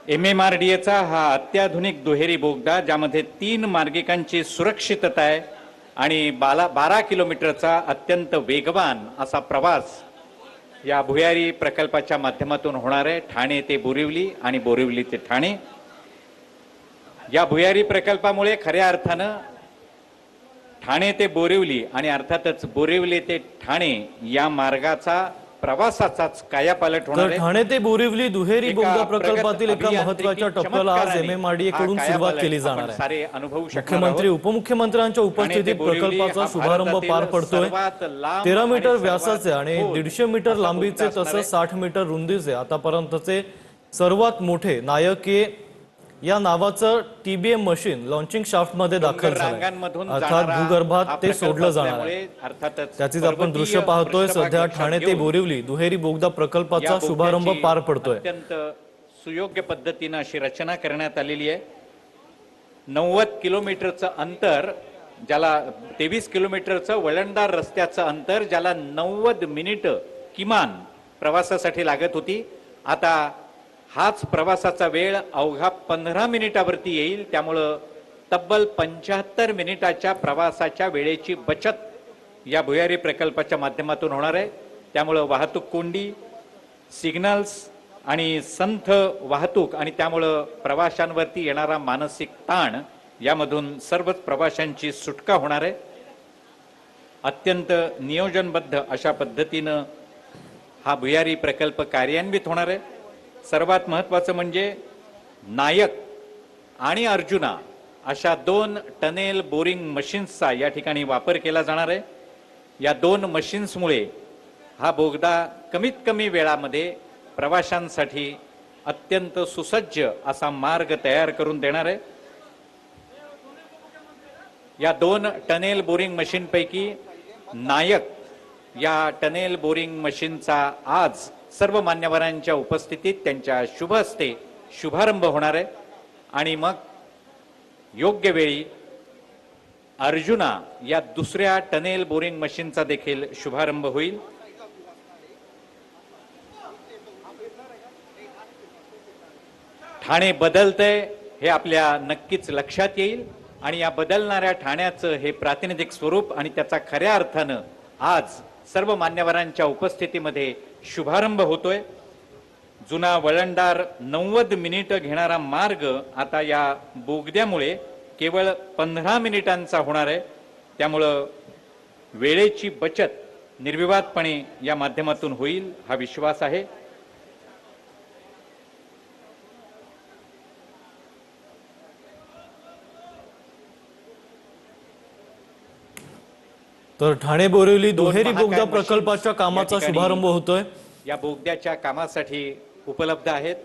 MMRDAचा हा अत्याधुनिक दुहेरी बोगदा ज्यामध्ये 3 मार्गिकांची सुरक्षितता आहे आणि 12 किलोमीटरचा अत्यंत वेगवान असा प्रवास या भुयारी प्रकल्पाच्या माध्यमातून होणार आहे। ठाणे ते बोरिवली आणि बोरिवली ते ठाणे। या भुयारी प्रकल्पामुळे खऱ्या अर्थानं ठाणे ते बोरिवली आणि अर्थातच बोरिवली ते ठाणे या मार्गाचा प्रवासाचाच कायापालट होणार आहे। ठाणे ते बोरिवली दुहेरी बोगदा प्रकल्पातील एका महत्त्वाच्या टप्प्याला आज MMRDA कडून सुरुवात केली जाणार आहे। मुख्यमंत्री उपमुख्यमंत्र्यांच्या उपस्थितीत प्रकल्पाचा शुभारंभ पार पडतोय। 13 मीटर व्यासाचे आणि 150 मीटर लांबीचे तसंच 60 मीटर रुंदीचे आतापर्यंतचे सर्वात मोठे नायक या नावाचं TBM मशीन लॉन्चिंग शाफ्ट मध्ये दाखल झालंय। अर्थात भूगर्भात ते सोडलं जाणार आहे। त्याचीच आपण दृश्य पाहतोय। सध्या ठाणे ते बोरिवली दुहेरी बोगदा प्रकल्पाचा शुभारंभ पार पडतोय। अत्यंत सुयोग्य पद्धतीने अशी रचना करण्यात आलेली आहे। 90 किलोमीटरचं अंतर, ज्याला 23 किलोमीटरचं वळणदार रस्त्याचं अंतर, ज्याला 90 मिनिटं किमान प्रवासासाठी लागत होती, आता हाच प्रवासाचा वेळ अवघा 15 मिनिटावरती येईल। त्यामुळं तब्बल 75 मिनिटाच्या प्रवासाच्या वेळेची बचत या भुयारी प्रकल्पाच्या माध्यमातून होणार आहे। त्यामुळं वाहतूक कोंडी, सिग्नल्स आणि संथ वाहतूक आणि त्यामुळं प्रवाशांवरती येणारा मानसिक ताण यामधून सर्वच प्रवाशांची सुटका होणार आहे। अत्यंत नियोजनबद्ध अशा पद्धतीनं हा भुयारी प्रकल्प कार्यान्वित होणार आहे। सर्वात महत्त्वाचं म्हणजे नायक आणि अर्जुना अशा 2 टनेल बोरिंग मशीन्सचा या ठिकाणी वापर केला जाणार आहे। या 2 मशीन्समुळे हा बोगदा कमीत कमी वेळामध्ये प्रवाशांसाठी अत्यंत सुसज्ज असा मार्ग तयार करून देणार आहे। या 2 टनेल बोरिंग मशीनपैकी नायक या टनेल बोरिंग मशीनचा आज सर्व मान्यवरांच्या उपस्थितीत त्यांच्या शुभ हस्ते शुभारंभ होणार आहे आणि मग योग्य वेळी अर्जुना या दुसऱ्या टनेल बोरिंग मशीनचा देखील शुभारंभ होईल। ठाणे बदलतंय हे आपल्या नक्कीच लक्षात येईल आणि या बदलणाऱ्या ठाण्याचं हे प्रातिनिधिक स्वरूप आणि त्याचा खऱ्या अर्थानं आज सर्व मान्यवरांच्या उपस्थितीमध्ये शुभारंभ होतोय। जुना वळणदार 90 मिनिटं घेणारा मार्ग आता या बोगद्यामुळे केवळ 15 मिनिटांचा होणार आहे। त्यामुळं वेळेची बचत निर्विवादपणे या माध्यमातून होईल हा विश्वास आहे। तर ठाणे बोरिवली दुहेरी बोगदा प्रकल्पाच्या कामाचा शुभारंभ होतोय। या बोगद्याच्या कामासाठी उपलब्ध आहेत।